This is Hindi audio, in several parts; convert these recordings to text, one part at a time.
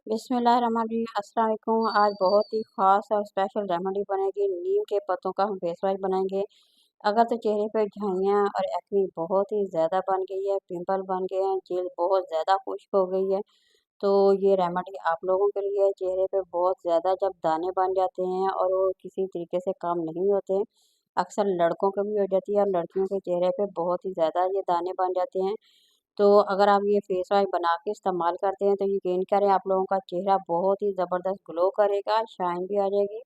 बिस्मिल्लाहिर्रहमानिर्रहीम, अस्सलाम वालेकुम। आज बहुत ही ख़ास और स्पेशल रेमेडी बनेगी। नीम के पत्तों का हम फेस वॉश बनाएंगे। अगर तो चेहरे पे झाइयाँ और एक्ने बहुत ही ज़्यादा बन गई है, पिंपल बन गए हैं, जल्द बहुत ज़्यादा खुश्क हो गई है, तो ये रेमेडी आप लोगों के लिए है। चेहरे पे बहुत ज़्यादा जब दाने बन जाते हैं और वो किसी तरीके से काम नहीं होते, अक्सर लड़कों को भी हो जाती है और लड़कियों के चेहरे पे बहुत ही ज़्यादा ये दाने बन जाते हैं। तो अगर आप ये फेस वॉश बना के इस्तेमाल करते हैं तो यकीन करें आप लोगों का चेहरा बहुत ही ज़बरदस्त ग्लो करेगा, शाइन भी आ जाएगी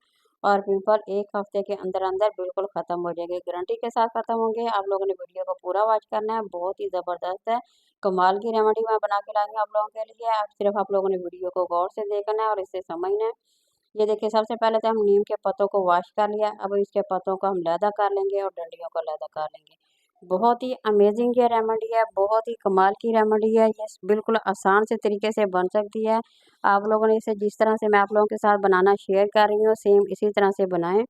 और पिंपल 1 हफ्ते के अंदर-अंदर बिल्कुल ख़त्म हो जाएंगे। गारंटी के साथ ख़त्म होंगे। आप लोगों ने वीडियो को पूरा वॉच करना है, बहुत ही ज़बरदस्त है। कमाल की रेमेडी मैं बना के लाई हूँ आप लोगों के लिए। आप सिर्फ आप लोगों ने वीडियो को गौर से देखना है और इसे समझना है। ये देखिए, सबसे पहले तो हम नीम के पत्तों को वॉश कर लिया। अब इसके पत्तों को हम लैदा कर लेंगे और डंडियों को लैदा कर लेंगे। बहुत ही अमेजिंग ये रेमेडी है, बहुत ही कमाल की रेमेडी है। ये बिल्कुल आसान से तरीके से बन सकती है। आप लोगों ने इसे जिस तरह से मैं आप लोगों के साथ बनाना शेयर कर रही हूँ, सेम इसी तरह से बनाएं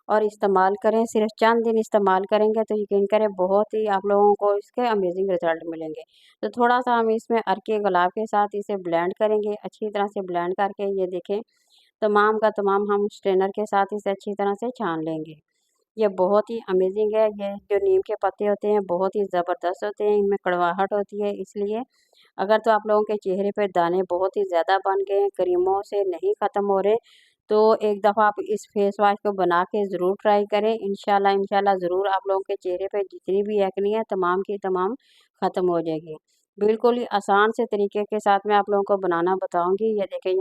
और इस्तेमाल करें। सिर्फ चंद दिन इस्तेमाल करेंगे तो यकीन करें बहुत ही आप लोगों को इसके अमेजिंग रिजल्ट मिलेंगे। तो थोड़ा सा हम इसमें अर्के गुलाब के साथ इसे ब्लेंड करेंगे। अच्छी तरह से ब्लेंड करके ये देखें, तमाम का तमाम हम स्ट्रेनर के साथ इसे अच्छी तरह से छान लेंगे। ये बहुत ही अमेजिंग है। ये जो नीम के पत्ते होते हैं बहुत ही ज़बरदस्त होते हैं, इनमें कड़वाहट होती है। इसलिए अगर तो आप लोगों के चेहरे पे दाने बहुत ही ज़्यादा बन गए हैं, क्रीमों से नहीं ख़त्म हो रहे, तो एक दफ़ा आप इस फेस वॉश को बना के ज़रूर ट्राई करें। इंशाल्लाह इंशाल्लाह ज़रूर आप लोगों के चेहरे पे जितनी भी एक्ने है तमाम की तमाम ख़त्म हो जाएगी। बिल्कुल ही आसान से तरीके के साथ मैं आप लोगों को बनाना बताऊँगी। ये देखें,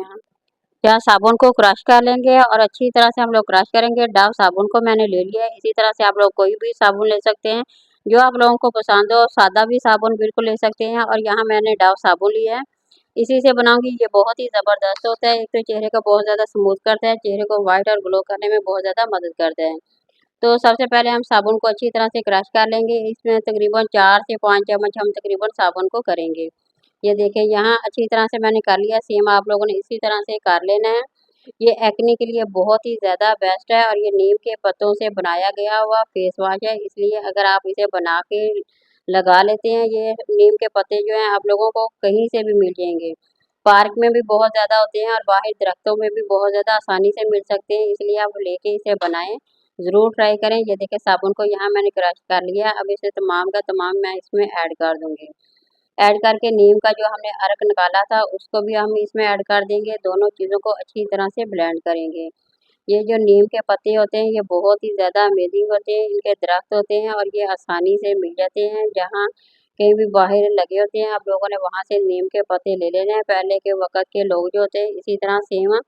यहाँ साबुन को क्रश कर लेंगे और अच्छी तरह से हम लोग क्रश करेंगे। डव साबुन को मैंने ले लिया है। इसी तरह से आप लोग कोई भी साबुन ले सकते हैं जो आप लोगों को पसंद हो। सादा भी साबुन बिल्कुल ले सकते हैं और यहाँ मैंने डव साबुन लिया है, इसी से बनाऊंगी। ये बहुत ही ज़बरदस्त होता है। एक तो चेहरे को बहुत ज़्यादा स्मूथ करता है, चेहरे को वाइट और ग्लो करने में बहुत ज़्यादा मदद करता है। तो सबसे पहले हम साबुन को अच्छी तरह से क्रश कर लेंगे। इसमें तकरीबन 4 से 5 चम्मच हम तकरीबन साबुन को करेंगे। ये देखिए, यहाँ अच्छी तरह से मैंने कर लिया। सेम आप लोगों ने इसी तरह से कर लेना है। ये एक्ने के लिए बहुत ही ज़्यादा बेस्ट है और ये नीम के पत्तों से बनाया गया हुआ फेस वॉश है। इसलिए अगर आप इसे बना के लगा लेते हैं, ये नीम के पत्ते जो हैं आप लोगों को कहीं से भी मिल जाएंगे। पार्क में भी बहुत ज़्यादा होते हैं और बाहर दरख्तों में भी बहुत ज़्यादा आसानी से मिल सकते हैं। इसलिए आप लेके इसे बनाएं, ज़रूर ट्राई करें। ये देखिए, साबुन को यहाँ मैंने क्रश कर लिया। अब इसे तमाम का तमाम मैं इसमें ऐड कर दूंगी। ऐड करके नीम का जो हमने अर्क निकाला था उसको भी हम इसमें ऐड कर देंगे। दोनों चीज़ों को अच्छी तरह से ब्लेंड करेंगे। ये जो नीम के पत्ते होते हैं ये बहुत ही ज़्यादा अमेजिंग होते हैं। इनके दरख्त होते हैं और ये आसानी से मिल जाते हैं। जहाँ कहीं भी बाहर लगे होते हैं आप लोगों ने वहाँ से नीम के पत्ते ले लेने हैं। पहले के वक़्त के लोग जो होते हैं इसी तरह सेम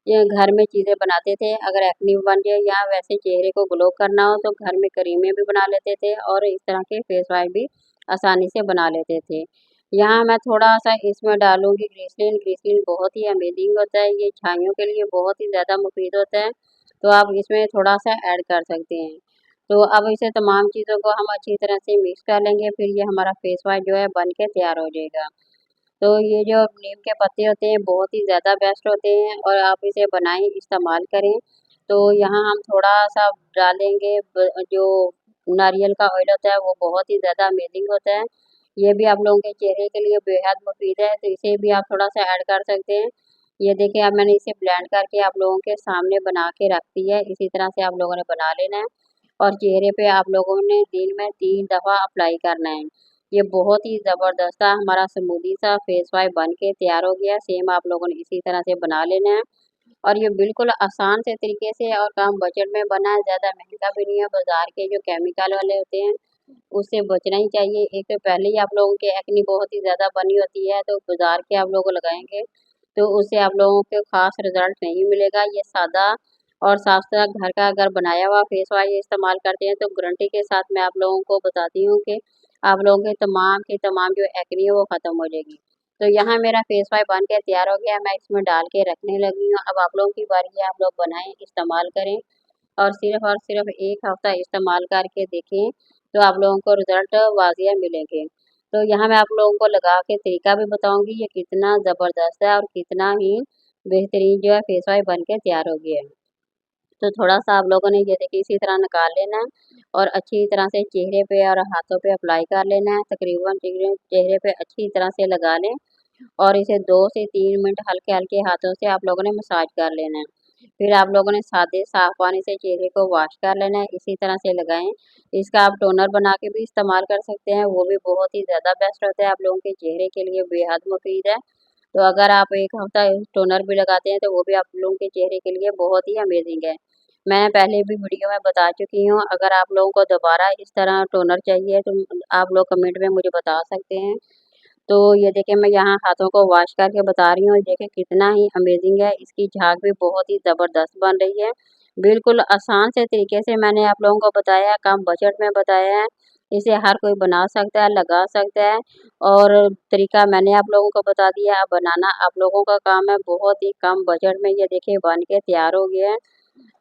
ये घर में चीज़ें बनाते थे। अगर एक्ने बन जाए या वैसे चेहरे को ग्लो करना हो तो घर में क्रीमें भी बना लेते थे और इस तरह के फेस वॉश भी आसानी से बना लेते थे। यहाँ मैं थोड़ा-सा इसमें डालूँगी ग्लिसरीन। ग्लिसरीन बहुत ही अमेजिंग होता है, ये छाइयों के लिए बहुत ही ज़्यादा मुफ़ीद होता है, तो आप इसमें थोड़ा-सा ऐड कर सकते हैं। तो अब इसे तमाम चीज़ों को हम अच्छी तरह से मिक्स कर लेंगे, फिर ये हमारा फेस वॉश जो है बन के तैयार हो जाएगा। तो ये जो नीम के पत्ते होते हैं बहुत ही ज़्यादा बेस्ट होते हैं और आप इसे बनाएँ, इस्तेमाल करें। तो यहाँ हम थोड़ा-सा डालेंगे जो नारियल का ऑयल होता है वो बहुत ही ज़्यादा अमेजिंग होता है। ये भी आप लोगों के चेहरे के लिए बेहद मुफ़ीद है, तो इसे भी आप थोड़ा-सा ऐड कर सकते हैं। ये देखिए, अब मैंने इसे ब्लेंड करके आप लोगों के सामने बना के रख दी है। इसी तरह से आप लोगों ने बना लेना है और चेहरे पे आप लोगों ने दिन में 3 दफ़ा अप्लाई करना है। ये बहुत ही ज़बरदस्त सा हमारा स्मूदी सा फेस वॉश बन के तैयार हो गया। सेम आप लोगों ने इसी तरह से बना लेना है और ये बिल्कुल आसान से तरीके से और कम बजट में बना है। ज़्यादा महंगा भी नहीं है। बाज़ार के जो केमिकल वाले होते हैं उससे बचना ही चाहिए। एक तो पहले ही आप लोगों की एक्ने बहुत ही ज़्यादा बनी होती है, तो बाज़ार के आप लोग लगाएँगे तो उससे आप लोगों को ख़ास रिज़ल्ट नहीं मिलेगा। ये सादा और साफ-सुथरा घर का अगर बनाया हुआ फेस वॉश इस्तेमाल करते हैं तो गारंटी के साथ मैं आप लोगों को बताती हूँ कि आप लोगों के तमाम जो एक्ने है वो ख़त्म हो जाएगी। तो यहाँ मेरा फेस वॉश बन के तैयार हो गया है, मैं इसमें डाल के रखने लगी हूँ। अब आप लोगों की बारी है, आप लोग बनाएँ, इस्तेमाल करें और सिर्फ 1 हफ़्ता इस्तेमाल करके देखें, तो आप लोगों को रिज़ल्ट वाज़िया मिलेंगे। तो यहाँ मैं आप लोगों को लगा के तरीका भी बताऊँगी, ये कितना ज़बरदस्त है और कितना ही बेहतरीन जो है फेस वॉश बन के तैयार हो गया है। तो थोड़ा-सा आप लोगों ने ये देखिए इसी तरह निकाल लेना है और अच्छी तरह से चेहरे पे और हाथों पे अप्लाई कर लेना है। तकरीबन चेहरे पे अच्छी तरह से लगा लें और इसे 2 से 3 मिनट हल्के हल्के हाथों से आप लोगों ने मसाज कर लेना है। फिर आप लोगों ने सादे साफ पानी से चेहरे को वॉश कर लेना है, इसी तरह से लगाएं। इसका आप टोनर बना के भी इस्तेमाल कर सकते हैं, वो भी बहुत ही ज़्यादा बेस्ट होता है, आप लोगों के चेहरे के लिए बेहद मुफीद है। तो अगर आप एक हफ्ता टोनर भी लगाते हैं तो वो भी आप लोगों के चेहरे के लिए बहुत ही अमेजिंग है। मैं पहले भी वीडियो में बता चुकी हूँ, अगर आप लोगों को दोबारा इस तरह टोनर चाहिए तो आप लोग कमेंट में मुझे बता सकते हैं। तो ये देखिए मैं यहाँ हाथों को वॉश करके बता रही हूँ, देखिए कितना ही अमेजिंग है, इसकी झाग भी बहुत ही ज़बरदस्त बन रही है। बिल्कुल आसान से तरीके से मैंने आप लोगों को बताया है, कम बजट में बताया है। इसे हर कोई बना सकता है, लगा सकता है और तरीका मैंने आप लोगों को बता दिया, अब बनाना आप लोगों का काम है। बहुत ही कम बजट में ये देखिए बन के तैयार हो गया है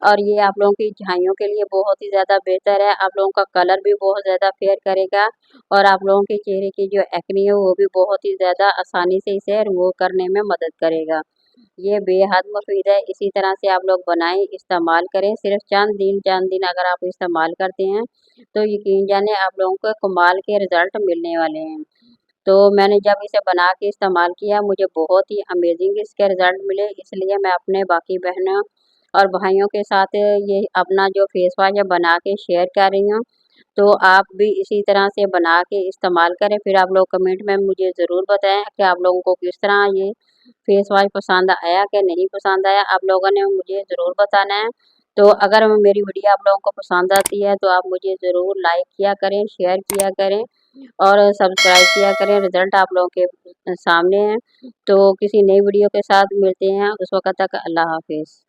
और ये आप लोगों की झाइयों के लिए बहुत ही ज़्यादा बेहतर है, आप लोगों का कलर भी बहुत ज़्यादा फेयर करेगा और आप लोगों के चेहरे की जो एक्ने है वो भी बहुत ही ज़्यादा आसानी से इसे रिमूव करने में मदद करेगा। ये बेहद मुफीद है, इसी तरह से आप लोग बनाएं, इस्तेमाल करें। सिर्फ चंद दिन अगर आप इस्तेमाल करते हैं तो यकीन जाने आप लोगों को कमाल के रिजल्ट मिलने वाले हैं। तो मैंने जब इसे बना के इस्तेमाल किया मुझे बहुत ही अमेजिंग इसके रिजल्ट मिले, इसलिए मैं अपने बाकी बहनों और भाइयों के साथ ये अपना जो फेस वॉश है बना के शेयर कर रही हूँ। तो आप भी इसी तरह से बना के इस्तेमाल करें, फिर आप लोग कमेंट में मुझे ज़रूर बताएं कि आप लोगों को किस तरह ये फेस वॉश पसंद आया कि नहीं पसंद आया, आप लोगों ने मुझे ज़रूर बताना है। तो अगर मेरी वीडियो आप लोगों को पसंद आती है तो आप मुझे ज़रूर लाइक किया करें, शेयर किया करें और सब्सक्राइब किया करें। रिजल्ट आप लोगों के सामने है। तो किसी नई वीडियो के साथ मिलते हैं, उस वक्त तक अल्लाह हाफिज़।